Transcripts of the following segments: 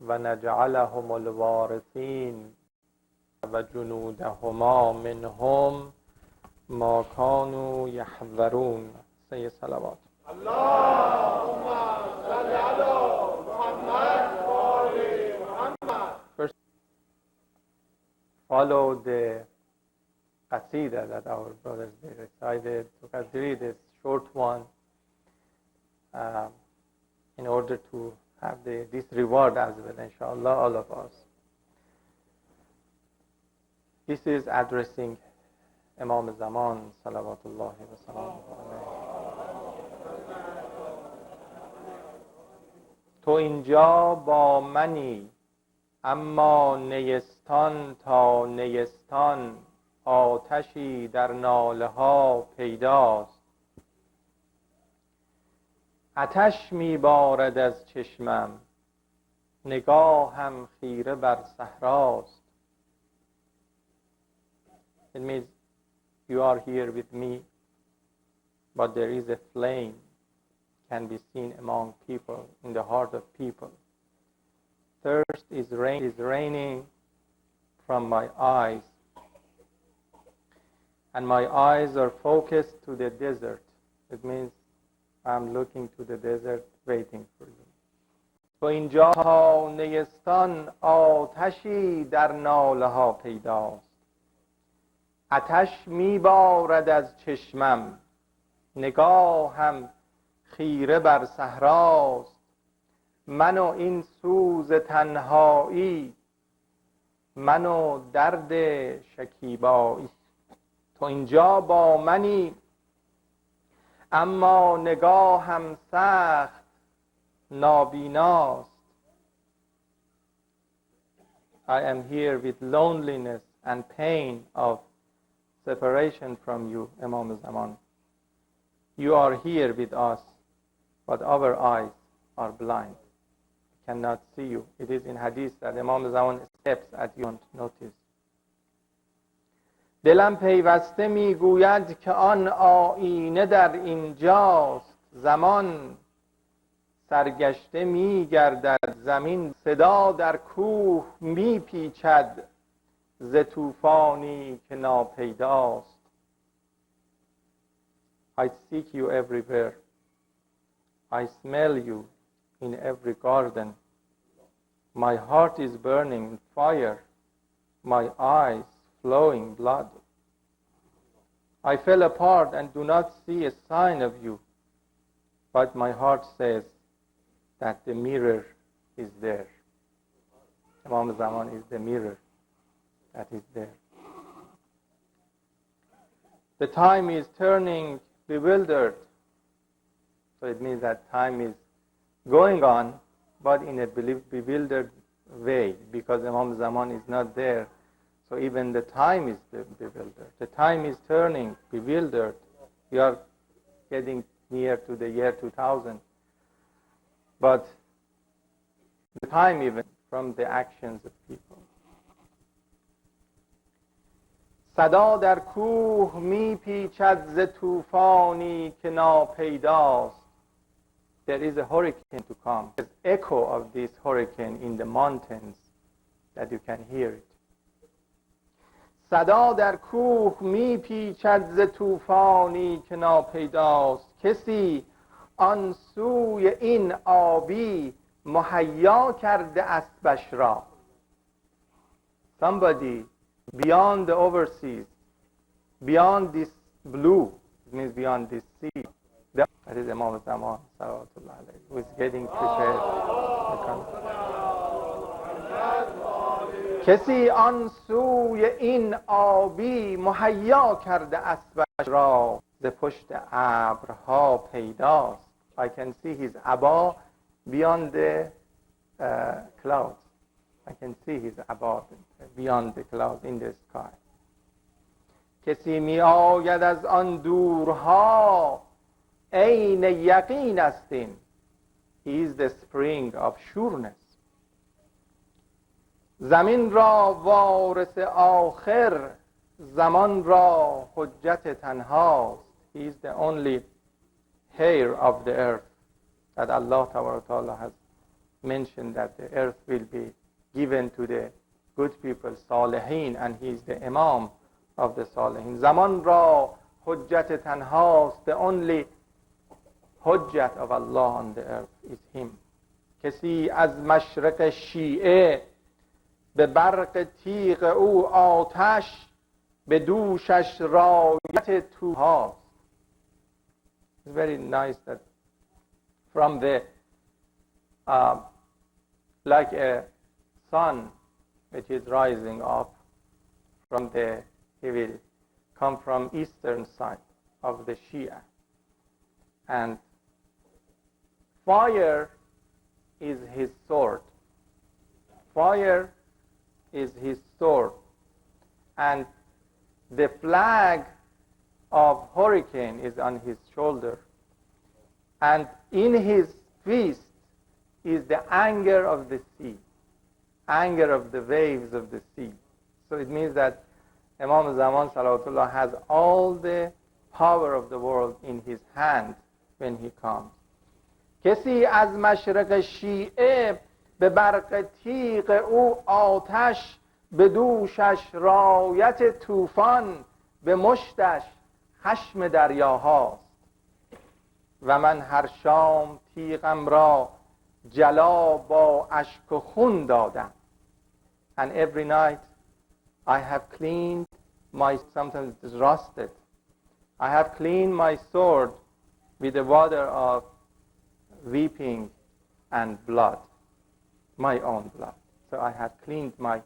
و نجعلهم الوارثین و جنودهما منهم ما كانوا يحذرون. سه صلوات. اللهم صل على محمد و آل محمد. First, follow the Qaseeda that our brothers they recited. So let's read this short one in order to have this reward as well, inshallah, all of us. This is addressing Imam Zaman, salawatullahi wa salamuhu alayhi. تو اینجا با منی، اما نیستان تا نیستان آتشی در ناله ها پیداست. آتش میبارد از چشمم، نگاهم خیره بر صحراست. It means you are here with me, but there is a flame can be seen among people, in the heart of people. Thirst is raining from my eyes, and my eyes are focused to the desert. It means I'm looking to the desert, waiting for you. تو اینجا ها نیستان آتشی در ناله ها پیداست. آتش میبارد از چشمم، نگاهم خیره بر صحراست. من و این سوز تنهایی، من و درد شکیبایی. تو اینجا با منی، اما نگاهم سخت نابیناست. I am here with loneliness and pain of separation from you, Imam Zaman. You are here with us, but our eyes are blind. We cannot see you. It is in hadith that Imam Zaman steps at you and notice. دلم پیوسته میگوید که آن آینه در اینجاست. زمان سرگشته میگردد، زمین صدا در کوه میپیچد ز طوفانی که ناپیداست. I seek you everywhere. I smell you in every garden. My heart is burning fire, my eyes flowing blood. I fell apart and do not see a sign of you, but my heart says that the mirror is there. Imam Zaman is the mirror that is there. The time is turning bewildered. So it means that time is going on, but in a bewildered way, because Imam Zaman is not there. So even the time is bewildered. The time is turning bewildered. We are getting near to the year 2000. But the time even from the actions of people. صدا در کوه میپیچد ز طوفانی که ناپیداست. There is a hurricane to come. There's echo of this hurricane in the mountains that you can hear it. صدا در کوه میپیچد ز طوفانی که ناپیداست. کسی آن سوی این آبی مهیا کرده اسبش را. Somebody beyond the overseas, beyond this blue, it means beyond this sea. That is Imam Zaman, salawatullah alayhi, who is getting prepared. کسی آن سوی این آبی مهیا کرده اسبش را، ز پشت ابرها پیداست. I can see his aba beyond the clouds. I can see his abode beyond the clouds in the sky. کسی می آید از آن دورها، عین یقین است این. He is the spring of sureness. زمین را وارث آخر، زمان را حجت تنهاست. He is the only heir of the earth that Allah Ta'ala has mentioned that the earth will be given to the good people, Salihin, and he is the Imam of the Salihin. Zaman ra hujjat tanhast, the only hujjat of Allah on the earth is him. کسی از مشرق شیعه به برق تیغ او آتش به دوشش رایت توهاست. It's very nice that from the like a sun which is rising up from the, he will come from eastern side of the Shia, and fire is his sword. Fire is his sword, and the flag of hurricane is on his shoulder, and in his fist is the anger of the sea, anger of the waves of the sea. So it means that Imam Zaman Salawatullah has all the power of the world in his hand when he comes. کسی از مشرق شیعه به برق تیغ او آتش به دوشش رایت طوفان به مشتش خشم دریاهاست و من هر شام تیغم را جلا با اشک و خون دادم. And every night I have cleaned my, sometimes it is rusted, I have cleaned my sword with the water of weeping and blood, my own blood. So I have cleaned my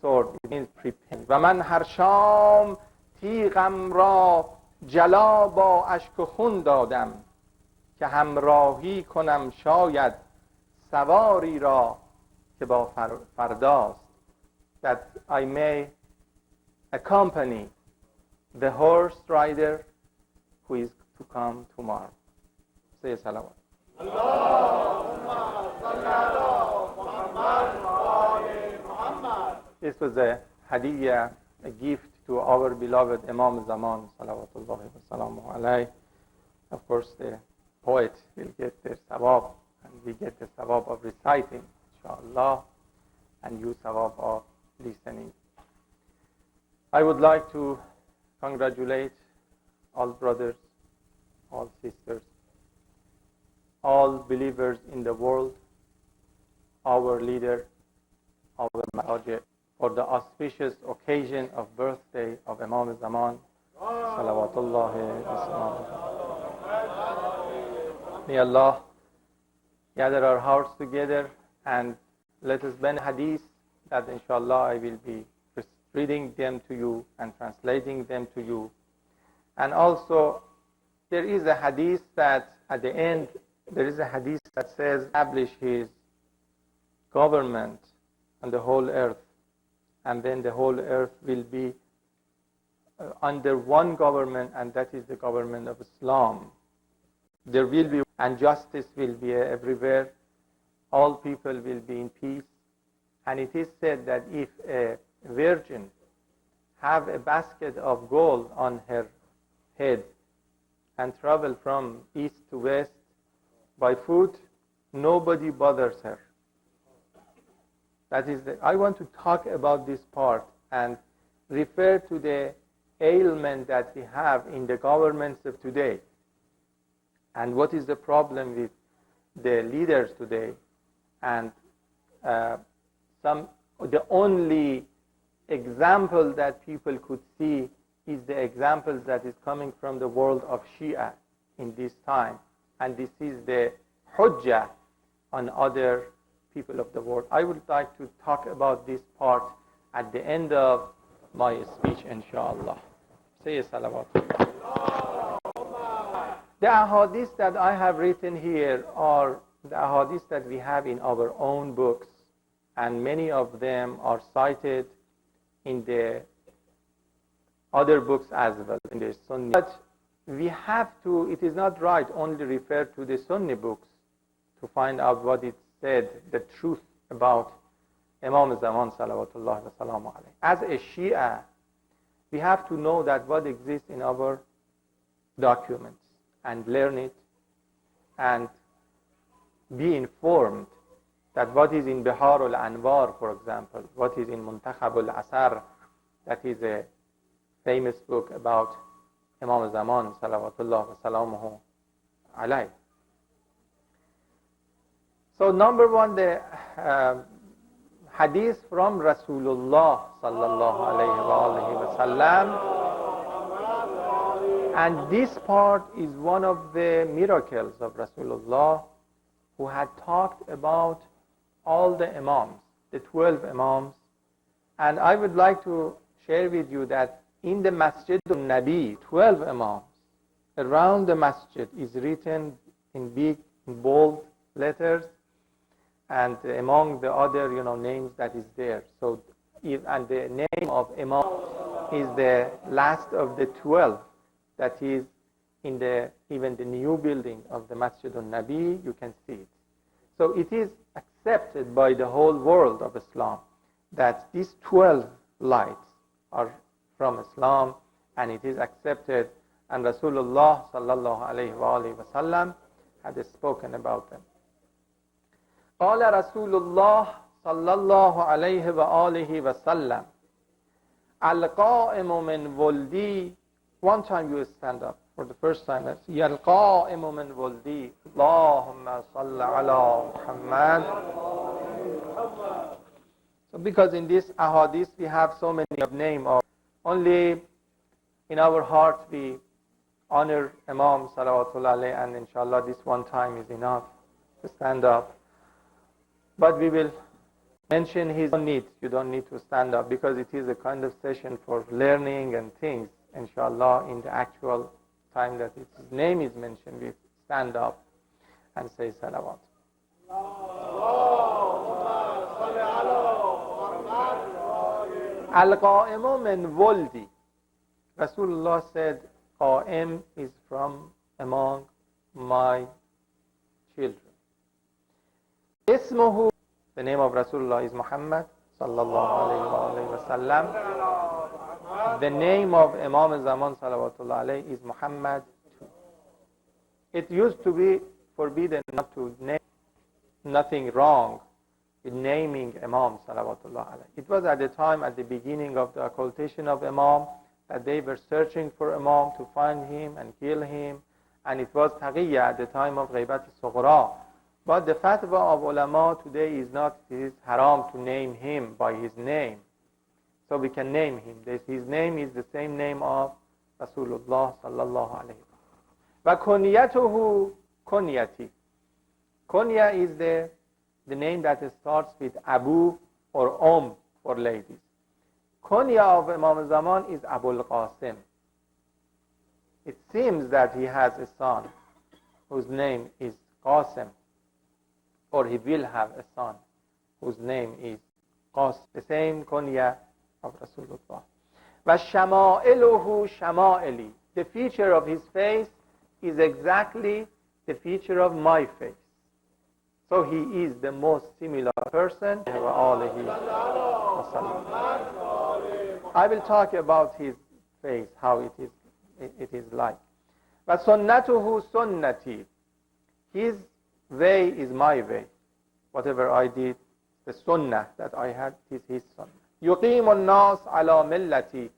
sword, it means prepared. و من هر شام تیغم را جلا با اشک و خون دادم که همراهی کنم شاید سواری را که با فرداست. That I may accompany the horse rider who is to come tomorrow. Say salawat. This was a hadiyah, a gift to our beloved Imam Zaman, salawatullahi wa salamu alayhi. Of course, the poet will get the sawab, and we get the sawab of reciting, inshallah, and you sawab of listening. I would like to congratulate all brothers, all sisters, all believers in the world, our leader, our Mahajir, for the auspicious occasion of birthday of Imam Zaman, salawatullahi wa salamu. May Allah gather our hearts together and let us learn hadith that inshallah I will be reading them to you and translating them to you. And also there is a hadith that at the end, there is a hadith that says establish his government on the whole earth, and then the whole earth will be under one government, and that is the government of Islam. There will be, and justice will be everywhere. All people will be in peace. And it is said that if a virgin have a basket of gold on her head and travel from east to west by foot, nobody bothers her. That is, I want to talk about this part and refer to the ailment that we have in the governments of today. And what is the problem with the leaders today? And the only example that people could see is the example that is coming from the world of Shia in this time. And this is the hujjah on other people of the world. I would like to talk about this part at the end of my speech, inshallah. Say a salawat. The ahadith that I have written here are the ahadith that we have in our own books, and many of them are cited in the other books as well, in the Sunni. But we have to, it is not right only refer to the Sunni books to find out what it said, the truth about Imam Zaman salawatullahi wa salamu alayhi. As a Shia, we have to know that what exists in our documents and learn it and be informed that what is in Bihar al-Anwar, for example, what is in Muntakhab al-Asar, that is a famous book about Imam Zaman, salawatullah wa salamuhu alayh. So number one, the hadith from Rasulullah sallallahu alayhi wa sallam. And this part is one of the miracles of Rasulullah, who had talked about all the Imams, the 12 Imams. And I would like to share with you that in the Masjid al-Nabi, 12 Imams, around the masjid is written in big, bold letters, and among the other, names that is there. So, and the name of Imam is the last of the 12 that is in even the new building of the Masjid al-Nabi. You can see it. So it is accepted by the whole world of Islam that these 12 lights are from Islam, and it is accepted, and Rasulullah sallallahu alayhi wa sallam had spoken about them. قال رسول الله صلى الله عليه وآله وسلم القائم من ولدي. One time you stand up for the first time. Let's see. القائم من ولدي اللهم صل على محمد. So because in this ahadith we have so many of name of, only in our heart we honor Imam salawatullah alayhi, and inshallah this one time is enough to stand up. But we will mention his need. You don't need to stand up because it is a kind of session for learning and things. Inshallah, in the actual time that his name is mentioned, we stand up and say salawat. Al-Qa'imu min Waldi. Rasulullah said, Qa'im is from among my children. Ismuhu, the name of Rasulullah is Muhammad sallallahu alayhi wa sallam. The name of Imam Zaman salawatullah alayhi is Muhammad too. It used to be forbidden not to name, nothing wrong in naming Imam salawatullah alayhi. It was at the time, at the beginning of the occultation of Imam, that they were searching for Imam to find him and kill him, and it was taqiyya at the time of Ghaybat al-Sughra. But the fatwa of ulama today is not, it is haram to name him by his name. So we can name him. His name is the same name of Rasulullah sallallahu alayhi wa sallam. Kunyatuhu kunyati. Kunya is the name that starts with Abu or for ladies. Kunya of Imam Zaman is Abul Qasim. It seems that he has a son whose name is Qasim, or he will have a son whose name is Qasim. The same kunya of Rasulullah. Wa shama'iluhu shama'ili. The feature of his face is exactly the feature of my face. So he is the most similar person. I will talk about his face, how it is like. Wa sunnatuhu sunnati. His way is my way. Whatever I did, the sunnah that I had is his sunnah. يُقِيمُ النَّاسَ عَلَى مِلَّتِي.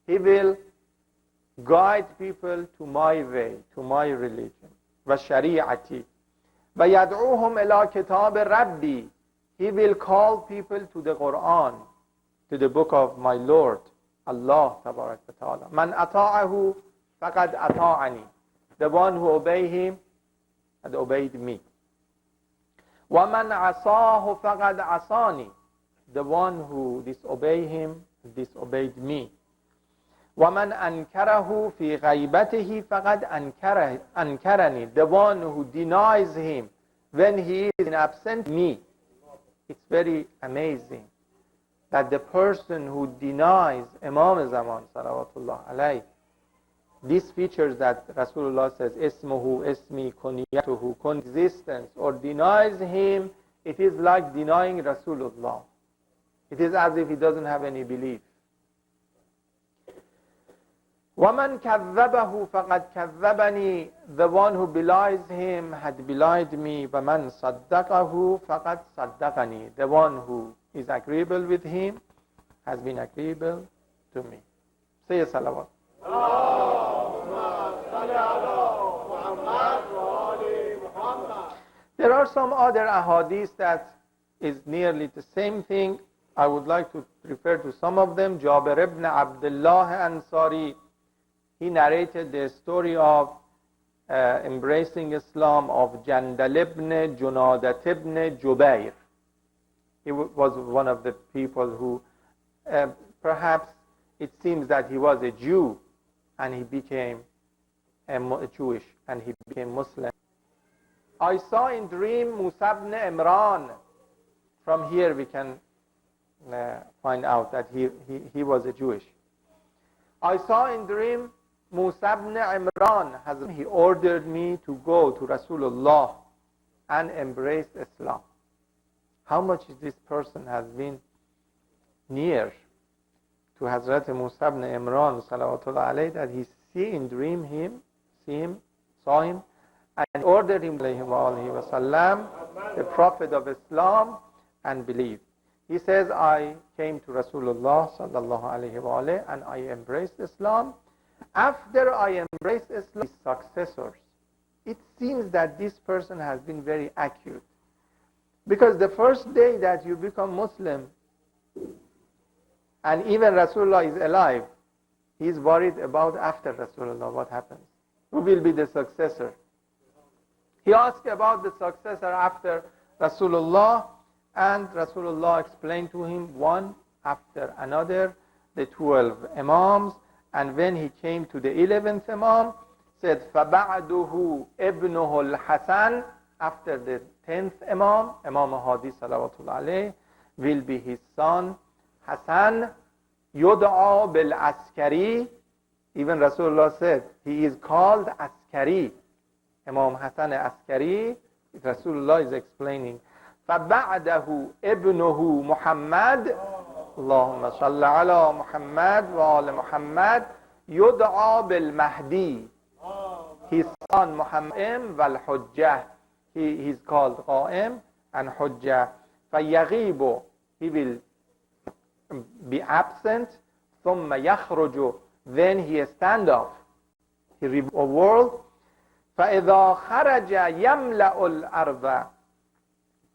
He will guide people to my way, to my religion. وَشَرِيعَتِي. وَيَدْعُوهُمْ إِلَى كِتَابِ رَبِّي. He will call people to the Quran, to the book of my Lord, Allah Tabarak wa Ta'ala. مَنْ أَطَاعَهُ فَقَدْ أَطَاعَنِي. The one who obey him had obeyed me. وَمَنْ عَصَاهُ فَقَدْ عَصَانِي. The one who disobeyed him disobeyed me. وَمَنْ أَنْكَرَهُ فِي غَيْبَتِهِ فَقَدْ أَنْكَرَنِي. The one who denies him when he is in absent me. It's very amazing that the person who denies Imam Zaman salawatullah alayhi, these features that Rasulullah says, Ismuhu, Ismi, Kunyatuhu, coexistence, or denies him, it is like denying Rasulullah. It is as if he doesn't have any belief. وَمَنْ كَذَّبَهُ فَقَدْ كَذَّبَنِي. The one who belies him had belied me. وَمَنْ صَدَّقَهُ فَقَدْ صَدَّقَنِي. The one who is agreeable with him has been agreeable to me. Say a salawat. There are some other ahadith that is nearly the same thing. I would like to refer to some of them. Jabir ibn Abdullah Ansari, he narrated the story of embracing Islam of Jandal ibn Junadat ibn Jubair. He was one of the people who, perhaps it seems that he was a Jew and he became Jewish and he became Muslim. I saw in dream Musa ibn Imran. From here we can find out that he was a Jewish. I saw in dream Musa ibn Imran. He ordered me to go to Rasulullah and embrace Islam. How much this person has been near to Hazrat Musa ibn Imran salawatullah alayhi, that he saw him and ordered him wasallam, the Prophet of Islam, and believed. He says, I came to Rasulullah sallallahu alayhi wa alayhi, and I embraced Islam. After I embraced Islam, his successors, it seems that this person has been very accurate. Because the first day that you become Muslim, and even Rasulullah is alive, he is worried about after Rasulullah, what happens? Who will be the successor? He asked about the successor after Rasulullah, and Rasulullah explained to him one after another, the 12 Imams, and when he came to the 11th Imam, said, فَبَعْدُهُ ابْنُهُ الْحَسَنِ. After the 10th Imam, Imam Hadi salawatullah alayhi, will be his son, Hasan, يُدْعَى بِالْعَسْكَرِي. Even Rasulullah said, he is called Askari. Imam Hasan Askari, Rasulullah is explaining. فَبَعْدَهُ ابْنُهُ مُحَمَّدٍ. اللهم صل على محمد وآل محمد. يُدْعَى بِالْمَهْدِي. His son Muhammad وَالْحُجَّةِ. He is called Qa'im and Hujjah. فَيَغِيبُ. He will be absent. ثُمَّ يَخْرُجُ. Then he stand up. He reveals a world. فَإِذَا خَرَجَ يَمْلَأُ الْأَرْضَ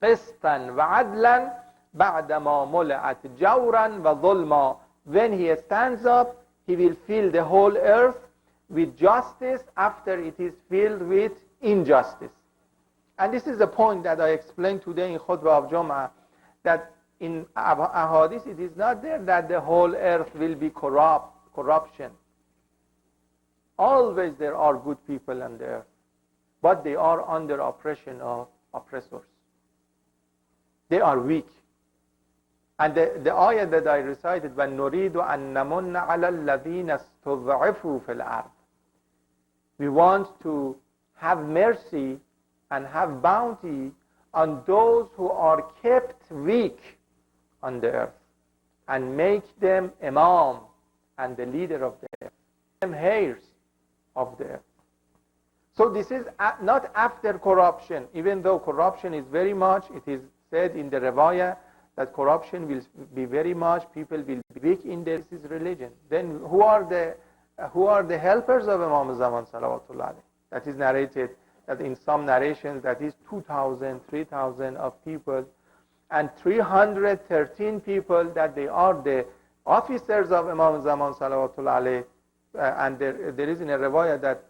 قِسْطًا وَعَدْلًا بَعْدَمَا مُلِئَتْ جَوْرًا وَظُلْمًا. When he stands up, he will fill the whole earth with justice after it is filled with injustice. And this is the point that I explained today in Khutbah of Jum'ah, that in Ahadith it is not there that the whole earth will be corruption. Always there are good people on the earth, but they are under oppression of oppressors. They are weak. And the ayah that I recited, وَنُرِيدُ أَن نَمُنَّ عَلَى الَّذِينَ اسْتُضْعِفُوا فِي الْأَرْضِ. We want to have mercy and have bounty on those who are kept weak on the earth, and make them Imam and the leader of the earth, them heirs of the earth. So this is not after corruption, even though corruption is very much, it is said in the Riwayah that corruption will be very much, people will be weak in this religion. Then who are the helpers of Imam Zaman salawatullah alayhi? That is narrated, that in some narrations that is 2,000, 3,000 of people, and 313 people that they are the officers of Imam Zaman salawatullah alayhi. And there is in a riwayah that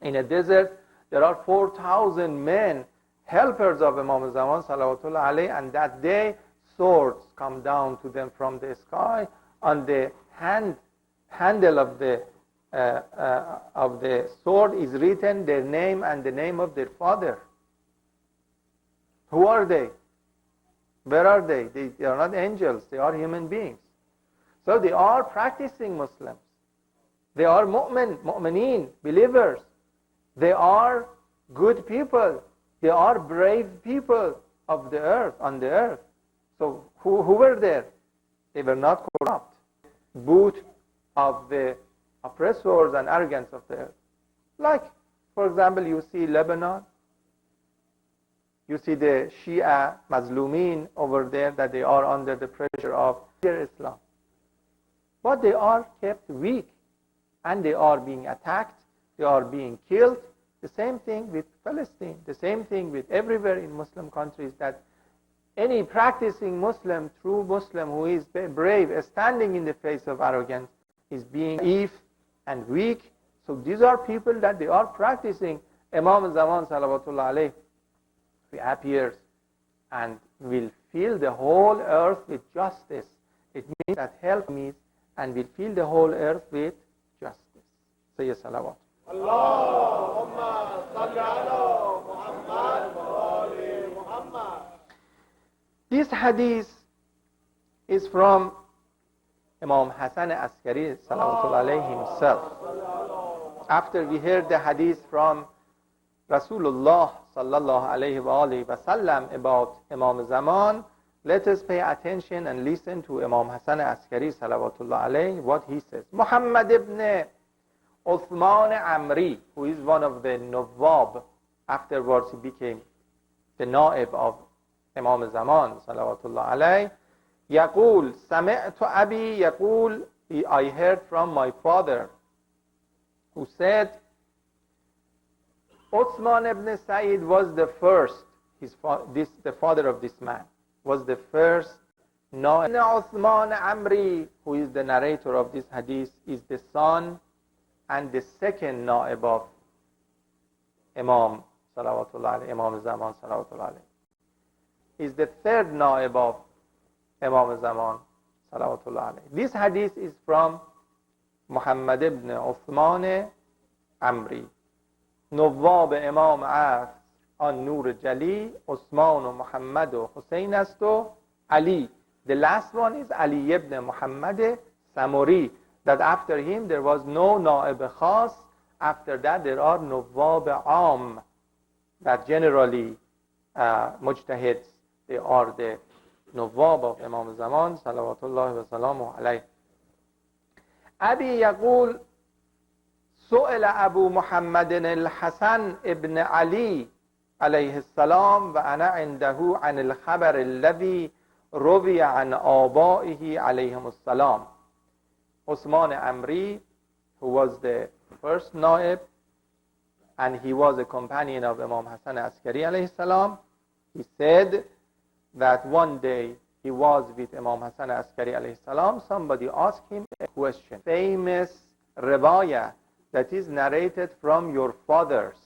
in a desert there are 4,000 men, helpers of Imam Zaman salawatullah alayhi, and that day swords come down to them from the sky. On the handle of the sword is written their name and the name of their father. Who are they? Where are they? They are not angels, they are human beings. So they are practicing Muslims. They are mu'mineen, believers. They are good people. They are brave people of the earth, on the earth. So who were there? They were not corrupt. Boot of the oppressors and arrogance of the earth. Like, for example, you see Lebanon, you see the Shia Mazlumin over there, that they are under the pressure of Islam. But they are kept weak, and they are being attacked, they are being killed. The same thing with Palestine, the same thing with everywhere in Muslim countries, that any practicing Muslim, true Muslim who is brave, standing in the face of arrogance, is being naive and weak. So these are people that they are practicing. Imam Zaman Salawatullah alayh, he appears and will fill the whole earth with justice. It means that help means and will fill the whole earth with justice. Say salawat. Allahumma salli ala Muhammad wa ali Muhammad. This hadith is from Imam Hassan Askari Salawatullah alayhi himself. After we heard the hadith from Rasulullah sallallahu alayhi wa alihi wa sallam about Imam Zaman, let us pay attention and listen to Imam Hassan Askari Salawatullah alayhi, what he says. Muhammad ibn Uthman Amri, who is one of the Nawab, afterwards he became the Naib of Imam Zaman Salawatullah alayhi, يقول سمعت أبي يقول, I heard from my father, who said, Uthman ibn Sa'id was the first, the father of this man, was the first. Uthman Amri, who is the narrator of this hadith, is the son and the second Naib of Imam Salawatullah alayhi, Imam Zaman Salawatullah alayhi. Is the third Naib of Imam Zaman Salawatullah alayhi. This hadith is from Muhammad ibn Uthman Amri, نواب امام عصر آن نور جلی عثمان و محمد و حسین است و Ali. The last one is Ali ibn Muhammad Samuri, that after him there was no Naib Khas. After that there are Nawab Am, that generally Mujtahids, they are the Nawab of Imam Zaman Salawatullah wa salamu alayhi. Abi yaqul سئل أبو محمد الحسن ابن علي عليه السلام وأنا عنده عن الخبر الذي روي عن آبائه عليهم السلام. Uthman Amri, who was the first Naib, and he was a companion of Imam Hassan Askari alayhi salam, he said that one day he was with Imam Hassan Askari alayhi salam. Somebody asked him a question, famous riwayah that is narrated from your fathers.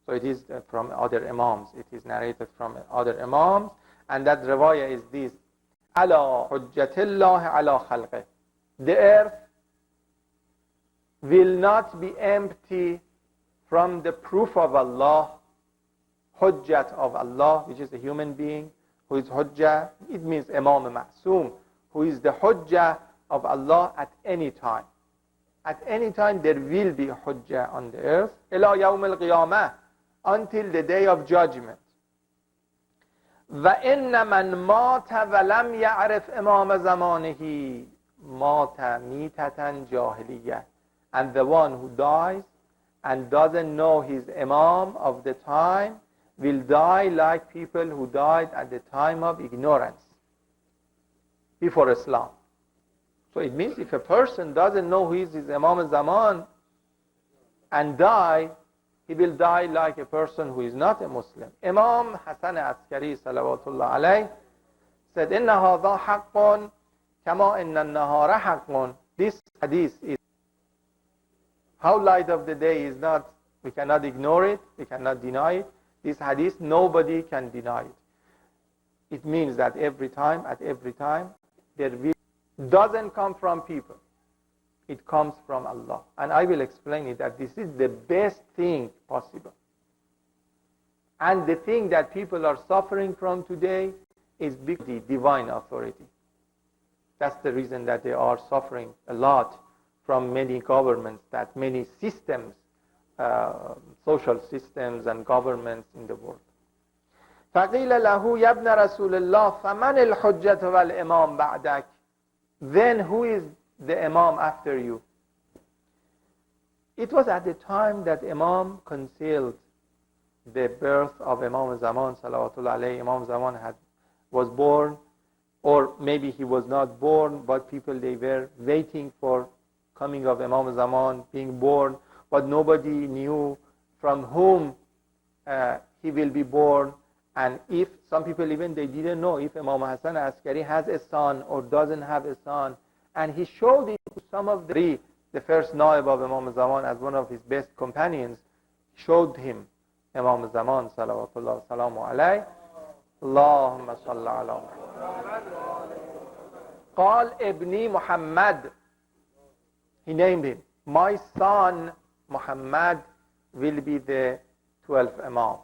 So it is from other Imams. It is narrated from other Imams. And that riwayah is this: Ala hujjatillah ala khalqih. The earth will not be empty from the proof of Allah, hujjat of Allah, which is a human being, who is hujjah. It means Imam Ma'soom, who is the hujjah of Allah at any time. At any time there will be hujjah on the earth, ila yawm al-qiyamah, until the day of judgment. وَإِنَّ مَنْ مَاتَ وَلَمْ يَعْرِفْ إِمَامَ زَمَانِهِ مَاتَ مِيتَةً جَاهِلِيَّةً. And the one who dies and doesn't know his Imam of the time will die like people who died at the time of ignorance, before Islam. So it means if a person doesn't know who is his Imam Zaman and die, he will die like a person who is not a Muslim. Imam Hassan Askari Salawatullah alayhi said, إِنَّ هَذَا حَقٌّ كَمَا إِنَّ النَّهَارَ حَقٌّ. This hadith is, how light of the day is not, we cannot ignore it, we cannot deny it. This hadith, nobody can deny it. It means that every time, at every time, there will doesn't come from people. It comes from Allah. And I will explain it, that this is the best thing possible. And the thing that people are suffering from today is the divine authority. That's the reason that they are suffering a lot from many governments, that many systems, social systems and governments in the world. فَقِيلَ لَهُ يَا ابْنَ رَسُولِ اللَّهِ فَمَنِ الْحُجَّةُ وَالْإِمَامُ بَعْدَكَ. Then who is the Imam after you. It was at the time that Imam concealed the birth of Imam Zaman, salawatullah alayhi. Imam Zaman was born, or maybe he was not born, but people, they were waiting for coming of Imam Zaman, being born, but nobody knew from whom he will be born. And if some people even, they didn't know if Imam Hassan Askari has a son or doesn't have a son. And he showed it to some of the first Naib of Imam Zaman, as one of his best companions, showed him Imam Zaman, salawatullah salamu alayhi. Allahumma salli ala Muhammad. Qal ibni Muhammad. He named him. My son Muhammad will be the 12th Imam.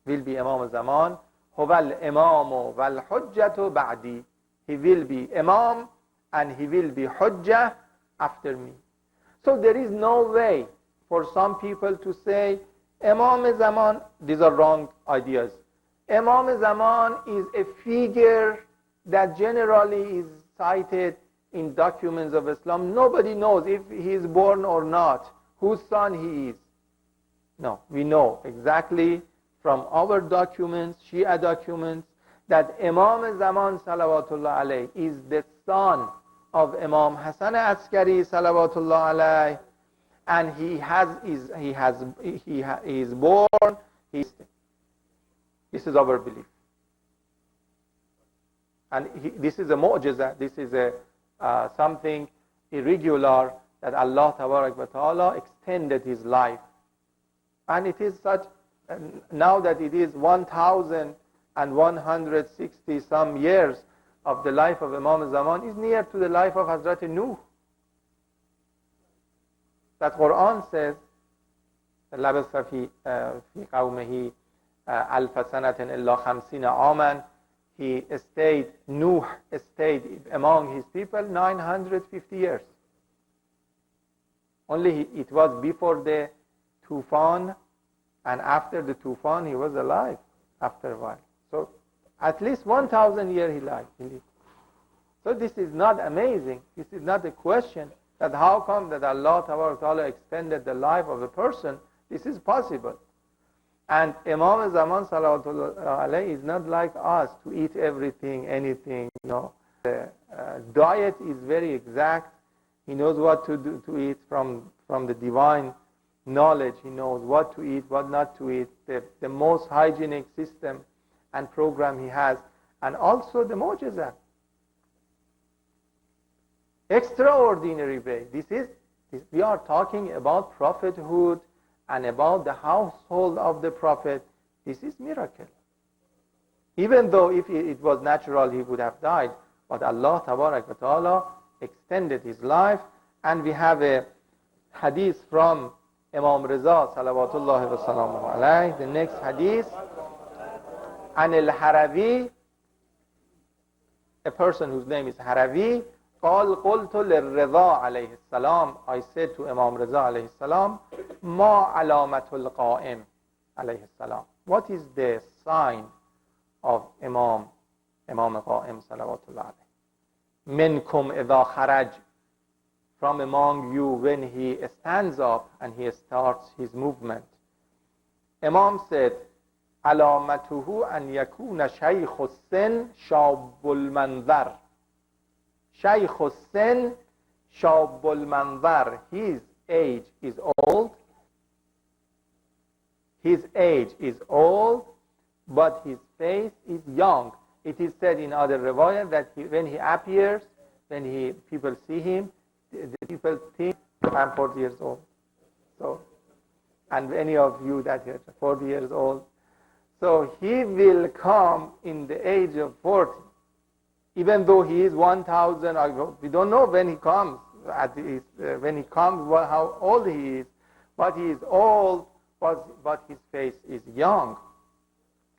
Will be Imam Zaman. Huwa al-Imamu wal-Hujjatu ba'di. He will be Imam and he will be Hujjah after me. So there is no way for some people to say Imam Zaman, these are wrong ideas. Imam Zaman is a figure that generally is cited in documents of Islam. Nobody knows if he is born or not, whose son he is. No, we know exactly from our documents, Shia documents, that Imam Zaman salawatullah alayhi is the son of Imam Hassan Askari salawatullah alayhi, and he is born. This is our belief, and this is a mu'jiza. This is a something irregular that Allah Tabarak wa Ta'ala extended his life, and it is such. Now that it is 1,160 some years of the life of Imam Zaman, is near to the life of Hazrat Nuh. That Quran says, لَبَثَ فِي قَوْمِهِ أَلْفَ سَنَةٍ إِلَّا خَمْسِينَ عَامًا. Nuh stayed among his people 950 years. Only it was before the Tufan, and after the Tufan he was alive after a while. So at least 1,000 years he lived. So this is not amazing. This is not a question that how come that Allah Ta'ala extended the life of a person. This is possible. And Imam Zaman salawatullah alayhi is not like us to eat everything, anything. The diet is very exact. He knows what to eat from the divine knowledge. He knows what to eat, what not to eat, the most hygienic system and program he has, and also the mu'jiza. Extraordinary way. We are talking about prophethood and about the household of the prophet. This is miracle. Even though if it was natural he would have died, but Allah Tabarak wa Ta'ala extended his life. And we have a hadith from Imam Reza salawatullahi wa salamu alayhi. The next hadith, an al-Harawi, a person whose name is Harawi, قال قلت للرضا عليه السلام, I said to Imam Reza عليه السلام, ما علامة القائم عليه السلام, what is the sign of Imam Qaim salawatullah alayhi? منكم إذا خرج, from among you when he stands up and he starts his movement. Imam said, علامته أن يكون شيخ السن شاب المنظر. Shaykh Hussein Shabul Manzar, his age is old. His age is old, but his face is young. It is said in other riwayah that when he appears, when people see him, the people think I'm 40 years old. So, and any of you that are 40 years old, so he will come in the age of 40. Even though he is 1,000, we don't know when he comes. How old he is, but he is old, but his face is young.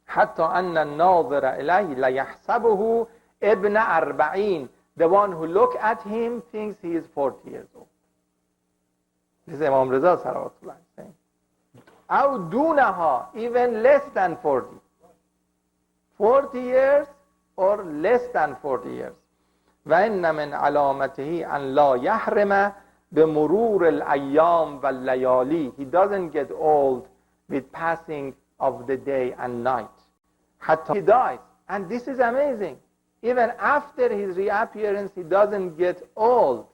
حتى أن الناظر إليه ليحسبه ابن 40. The one who look at him thinks he is 40 years old. This is Imam Reza salawatullah saying. أو دونها, even less than 40. 40 years or less than 40 years. وَإِنَّ مِنْ عَلَامَتِهِ أَنْ لَا يَحْرِمَ بِمُرُورِ الْأَيَّامِ وَاللَّيَالِي. He doesn't get old with passing of the day and night. Hatta he dies. And this is amazing. Even after his reappearance, he doesn't get old.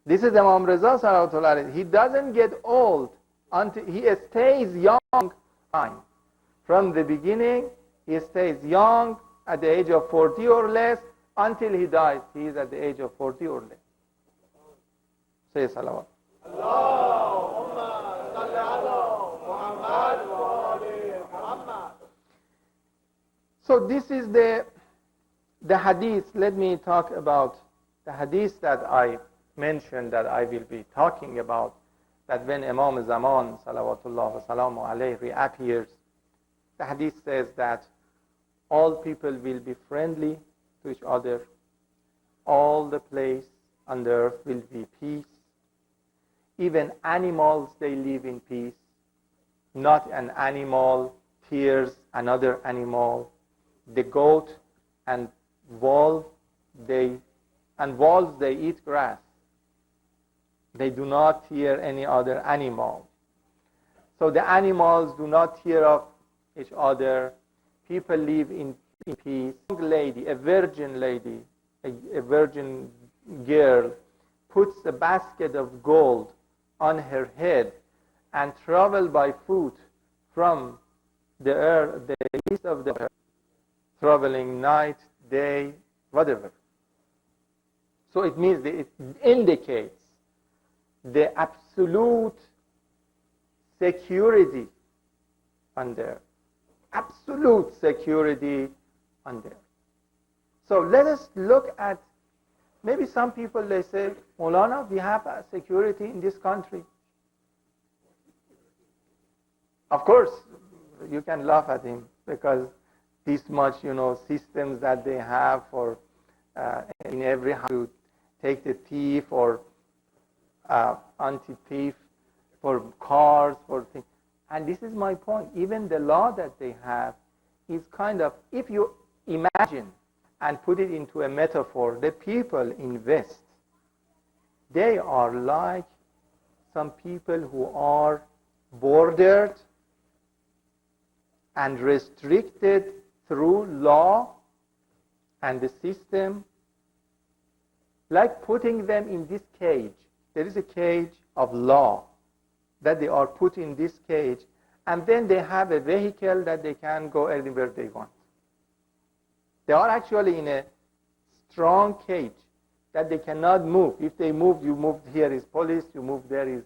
This is Imam Reza Salawatullah. He doesn't get old until he stays young time. From the beginning, he stays young at the age of 40 or less until he dies. He is at the age of 40 or less. Say salawat. Allahumma salli ala Muhammad wa ali Muhammad. So this is the hadith. Let me talk about the hadith that I mentioned that I will be talking about, that when Imam Zaman salawatullah wa salamu alayhi reappears, the hadith says that all people will be friendly to each other, all the place on the earth will be peace, even animals, they live in peace, not an animal tears another animal. The goat and wolf, they eat grass. They do not tear any other animal. So the animals do not tear up each other. People live in peace. A lady, a virgin lady, a virgin girl, puts a basket of gold on her head and travel by foot from the earth, the east of the earth, traveling night, day, whatever. So it means it indicates the absolute security on there. Absolute security on there. So let us look at, maybe some people, they say, Molana, we have security in this country. Of course, you can laugh at him because this much, systems that they have for in every house to take the thief or anti-thief for cars, for things. And this is my point. Even the law that they have is kind of, if you imagine and put it into a metaphor, the people in West, they are like some people who are bordered and restricted through law and the system, like putting them in this cage. There is a cage of law that they are put in this cage, and then they have a vehicle that they can go anywhere they want. They are actually in a strong cage that they cannot move. If they move, you move here is police, you move there is,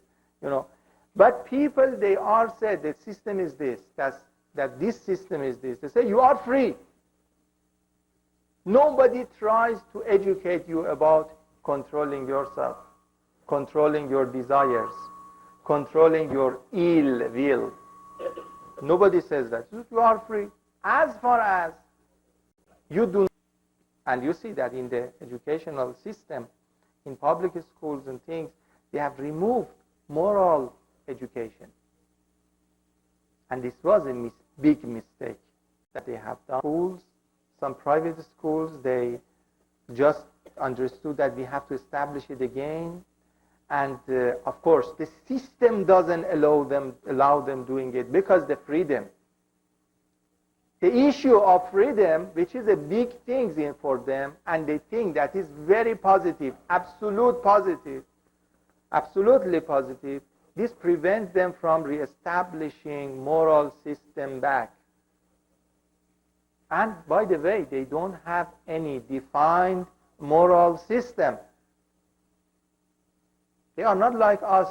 But people, they are said the system is this, that this system is this. They say you are free. Nobody tries to educate you about controlling yourself, controlling your desires, controlling your ill will. Nobody says that. You are free as far as you do. And you see that in the educational system, in public schools and things, they have removed moral education. And this was a big mistake that they have done. Schools, some private schools, they just understood that we have to establish it again. And of course, the system doesn't allow them doing it because the freedom. The issue of freedom, which is a big thing for them, and they think that is very positive, absolutely positive, this prevents them from reestablishing moral system back. And by the way, they don't have any defined moral system. They are not like us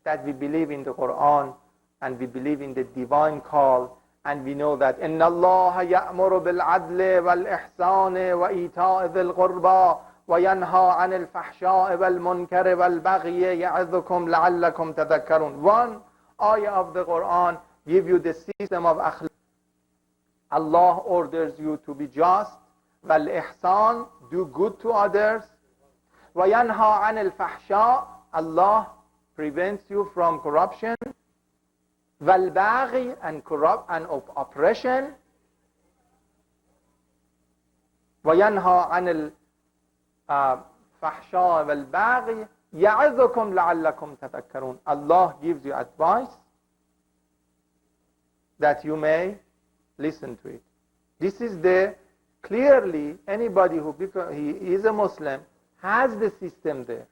that we believe in the Quran and we believe in the divine call and we know that إِنَّ اللَّهَ يَأْمُرُ بِالْعَدْلِ وَالْإِحْسَانِ وَإِيتَاءِ ذِي الْقُرْبَى وَيَنْهَى عَنِ الْفَحْشَاءِ وَالْمُنْكَرِ وَالْبَغْيِ يَعِظُكُمْ لَعَلَّكُمْ تَذَكَّرُونَ. One ayah of the Quran gives you the system of akhlaq. Allah orders you to be just, وَالْإِحْسَانِ, do good to others, وَيَنْهَى عَنِ الْفَحْشَاءِ, Allah prevents you from corruption, وَالْبَغْيِ, and oppression, وَيَنْهَى عَنِ فحشاء والبغي يعظكم لعلكم تذكرون. Allah gives you advice that you may listen to it. This is the clearly anybody who he is a Muslim has the system there.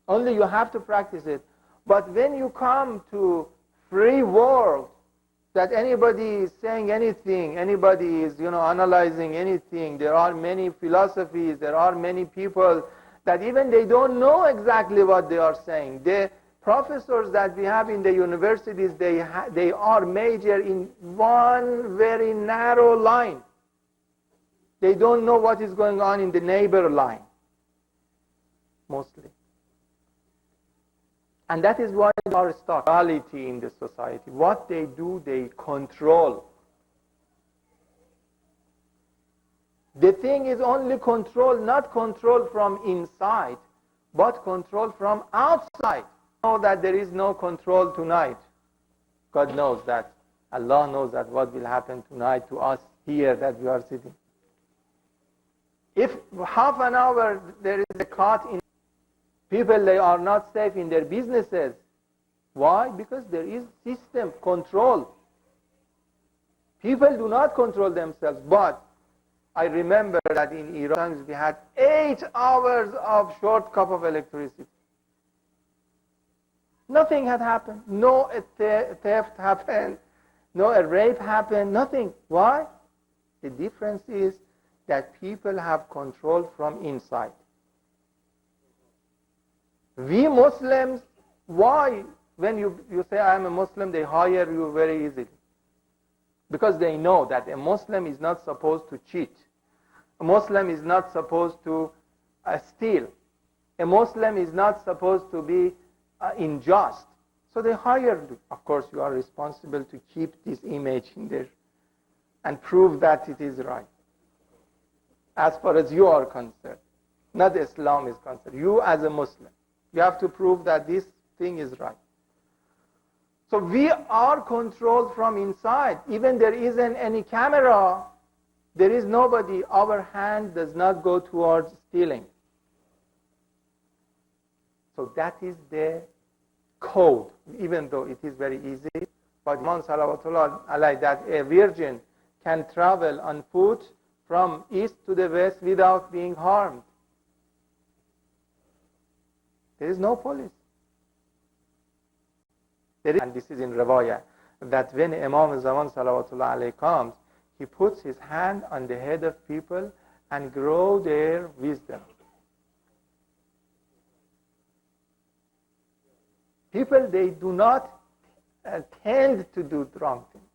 Only you have to practice it. But when you come to free world, that anybody is saying anything, anybody is analyzing anything, there are many philosophies, there are many people that even they don't know exactly what they are saying. The professors that we have in the universities, they are major in one very narrow line. They don't know what is going on in the neighbor line, mostly. And that is why there are reality in the society. What they do, they control. The thing is only control, not control from inside, but control from outside. Know that there is no control tonight. God knows that. Allah knows that what will happen tonight to us here that we are sitting. If half an hour there is a cut in people, they are not safe in their businesses. Why? Because there is system, control. People do not control themselves. But I remember that in Iran we had 8 hours of short cup of electricity. Nothing had happened. No theft happened. No rape happened. Nothing. Why? The difference is that people have control from inside. We Muslims, why? When you say I am a Muslim, they hire you very easily. Because they know that a Muslim is not supposed to cheat. A Muslim is not supposed to steal. A Muslim is not supposed to be unjust. So they hire you. Of course, you are responsible to keep this image in there and prove that it is right. As far as you are concerned, not Islam is concerned. You as a Muslim, you have to prove that this thing is right. So we are controlled from inside. Even there isn't any camera, there is nobody. Our hand does not go towards stealing. So that is the code, even though it is very easy. But Imam Salawatullah alayhi, that a virgin can travel on foot from east to the west without being harmed. There is no police. And this is in Rawaya, that when Imam Zaman Salawatullah alayhi comes, he puts his hand on the head of people and grow their wisdom. People, they do not tend to do wrong things.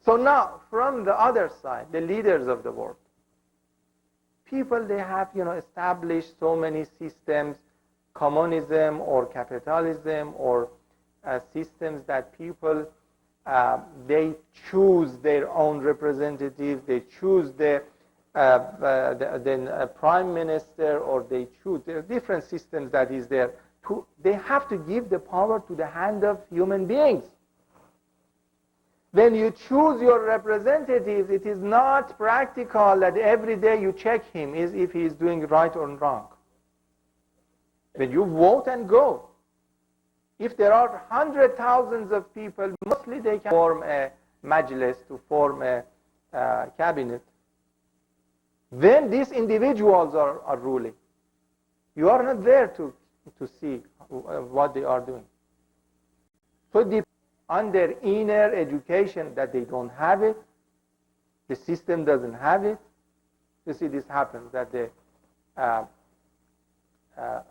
So now, from the other side, the leaders of the world, people, they have established so many systems, communism or capitalism or systems that people, they choose their own representatives, they choose the prime minister, or they choose, there are different systems that is there. They have to give the power to the hand of human beings. When you choose your representatives, it is not practical that every day you check him if he is doing right or wrong. When you vote and go, if there are 100,000s of people, mostly they can form a majlis, to form a cabinet. Then these individuals are ruling. You are not there to see what they are doing. So on their inner education, that they don't have it, the system doesn't have it. You see, this happens, that the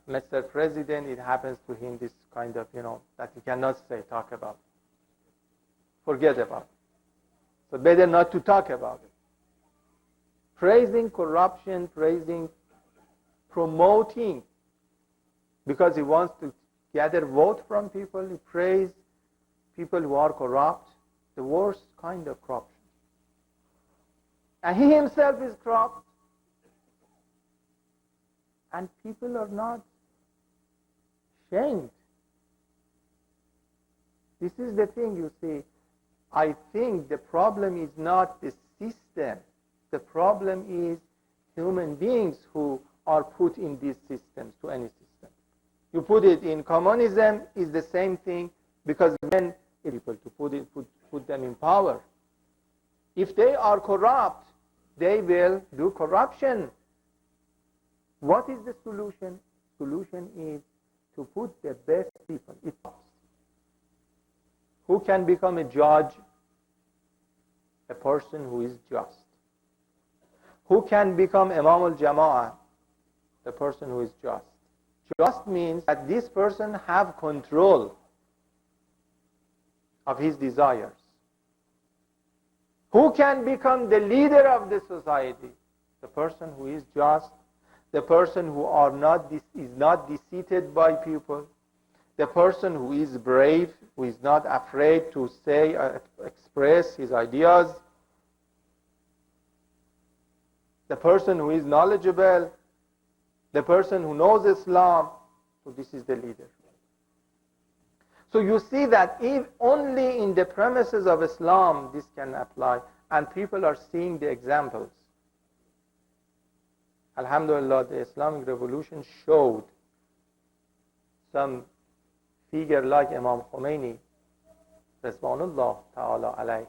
Mr. President, it happens to him this kind of, that he cannot talk about. Forget about it. So better not to talk about it. Praising corruption, promoting, because he wants to gather vote from people, he praise people who are corrupt, the worst kind of corruption. And he himself is corrupt. And people are not shamed. This is the thing, you see. I think the problem is not the system. The problem is human beings who are put in these systems, to any system. You put it in communism, is the same thing, because when people to put them in power, if they are corrupt, they will do corruption. What is the solution? Solution is to put the best people. Who can become a judge? A person who is just. Who can become Imam al-Jama'ah? The person who is just. Just means that this person have control of his desires. Who can become the leader of the society? The person who is just, the person who is not deceived by people, the person who is brave, who is not afraid to say, express his ideas, the person who is knowledgeable, the person who knows Islam. So this is the leader. So you see that if only in the premises of Islam this can apply, and people are seeing the examples. Alhamdulillah, the Islamic Revolution showed some figure like Imam Khomeini, Rizwanullah ta'ala alayh,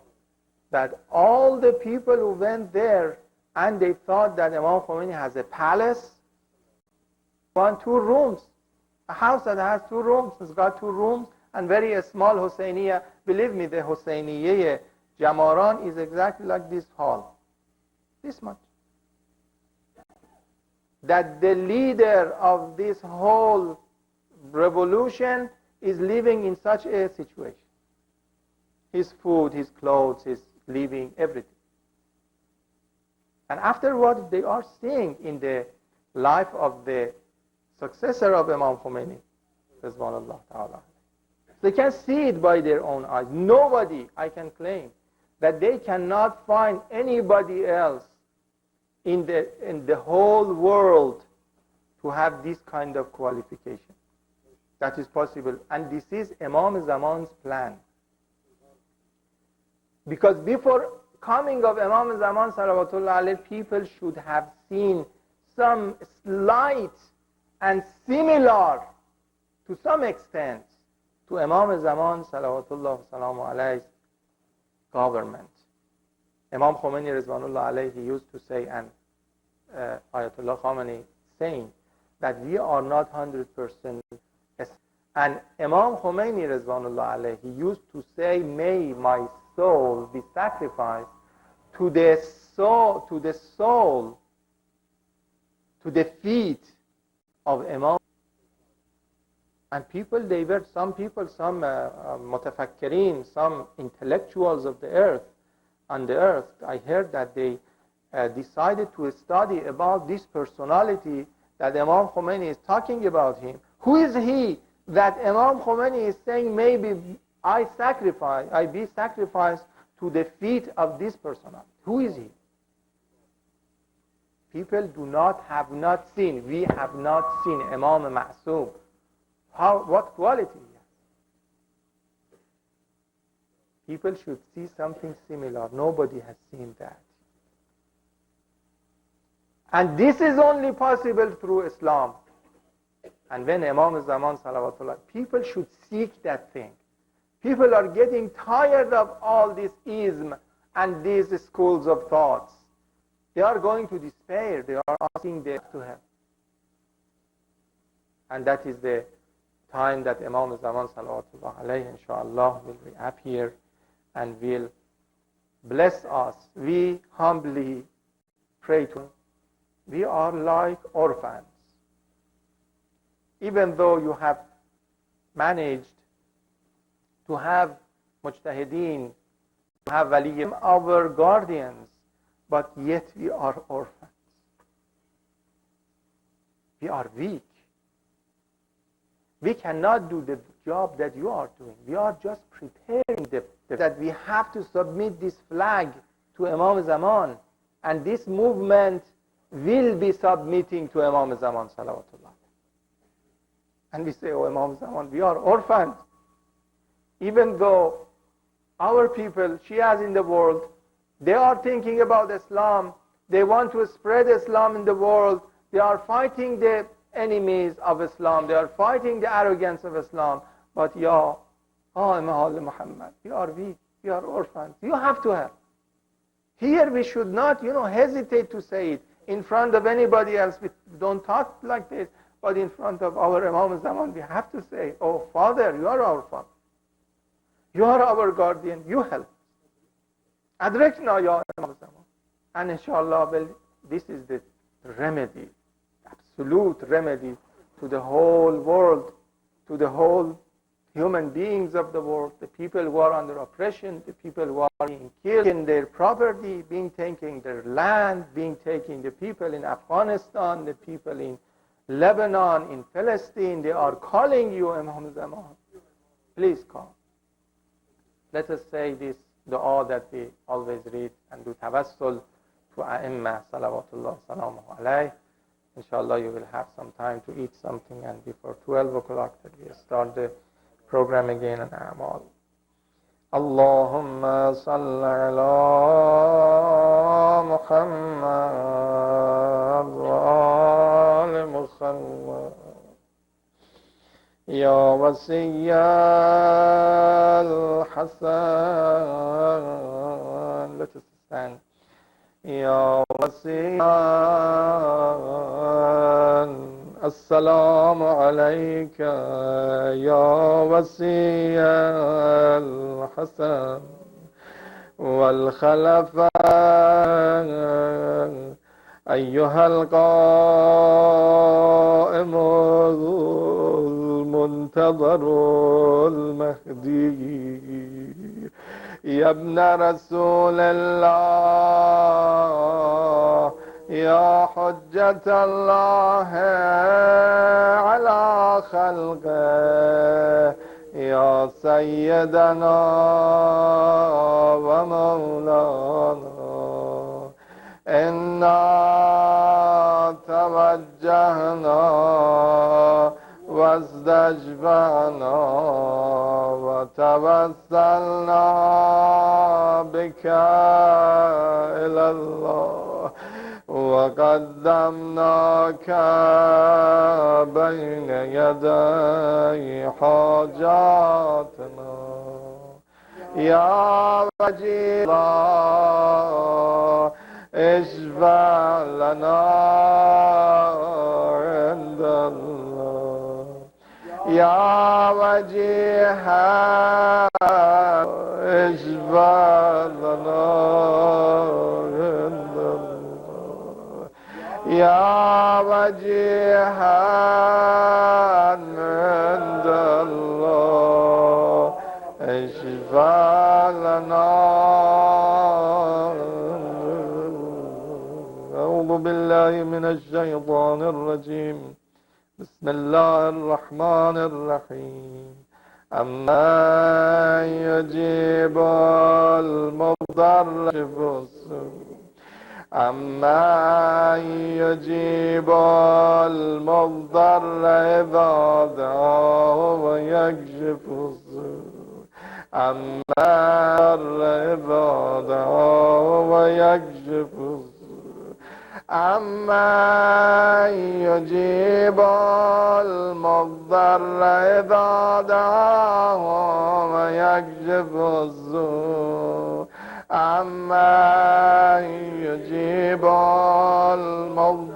that all the people who went there and they thought that Imam Khomeini has a palace, one, 2 rooms, a house that has 2 rooms, it's got 2 rooms, and very small Husseiniya. Believe me, the Husseiniya Jamaran is exactly like this hall, this much. That the leader of this whole revolution is living in such a situation. His food, his clothes, his living, everything. And afterwards, they are seeing in the life of the successor of Imam Khomeini, Rizwanullah ta'ala. They can see it by their own eyes. Nobody, I can claim, that they cannot find anybody else in the whole world to have this kind of qualification. That is possible. And this is Imam Zaman's plan. Because before coming of Imam Zaman salawatullah alayhi, people should have seen some slight and similar to some extent to Imam Zaman salawatullah salamu alayhi's government. Imam Khomeini Rizwanullah alayhi, he used to say, and Ayatollah Khamenei saying, that we are not 100%. And Imam Khomeini Rizwanullah alayhi, he used to say, may my soul be sacrificed to the feet of Imam. And people, some mutafakkirin, some intellectuals of the earth, on the earth, I heard that they decided to study about this personality that Imam Khomeini is talking about him. Who is he that Imam Khomeini is saying, maybe I be sacrificed to the feet of this personality? Who is he? People have not seen, we have not seen Imam Ma'soom. What quality he has? People should see something similar. Nobody has seen that. And this is only possible through Islam. And when Imam Zaman salawatullah, people should seek that thing. People are getting tired of all this ism and these schools of thoughts. They are going to despair. They are asking them to help. And that is the time that Imam Zaman salawatullah alayhi inshallah will reappear and will bless us. We humbly pray to him. We are like orphans. Even though you have managed to have mujtahideen, to have waliyim, our guardians, but yet we are orphans. We are weak. We cannot do the job that you are doing. We are just preparing that we have to submit this flag to Imam Zaman, and this movement will be submitting to Imam Zaman salawatullah. And we say, oh Imam Zaman, we are orphans. Even though our people, Shias in the world, they are thinking about Islam, They want to spread Islam in the world. They are fighting the enemies of Islam. They are fighting the arrogance of Islam. But Muhammad, you are weak. You are orphans. You have to help. Here we should not, hesitate to say it. In front of anybody else, we don't talk like this. But in front of our Imam Zaman, we have to say, oh, Father, you are our Father. You are our guardian. You help. Adrekna ya Imam Zaman. And inshallah, well, this is the remedy, absolute remedy to the whole world, to the whole human beings of the world, the people who are under oppression, the people who are being killed in their property, being taken their land, being taken the people in Afghanistan, the people in Lebanon, in Palestine. They are calling you, Imam Zaman. Please come. Let us say this dua that we always read and do tawassul to A'imma, salawatullah, salamuhu alayh. Inshallah, you will have some time to eat something, and before 12 o'clock that we start the program again on A'mal. Allahumma salli ala Muhammad wa ali Muhammad. Ya Wasiyyal Hasan. Let us stand. Ya Wasiyan, Assalamu alayka, Ya Wasiyan Hasan, wal Khalafa, Ayyuhal Qa'imul Muntazarul Mahdi. يا ابن رسول الله يا حجة الله على خلقه يا سيدنا ومولانا إنا توجهنا واستجبنا وتوسلنا بك إلى الله وقدمناك بين يدي حاجاتنا يا وجيه الله اشفع لنا عند الله يا وجيه اشفع لنا عند الله يا وجيه عند الله اشفع لنا. أعوذ بالله من الشيطان الرجيم. بسم الله الرحمن الرحيم. أما يجيب المضطر أما يجيب المضطر إذا دعاه ويكشف السوء أما إذا دعاه ويكشف السوء أما يجيب المضطر إذا دعاه ويكشف السوء أما يجيب المضطر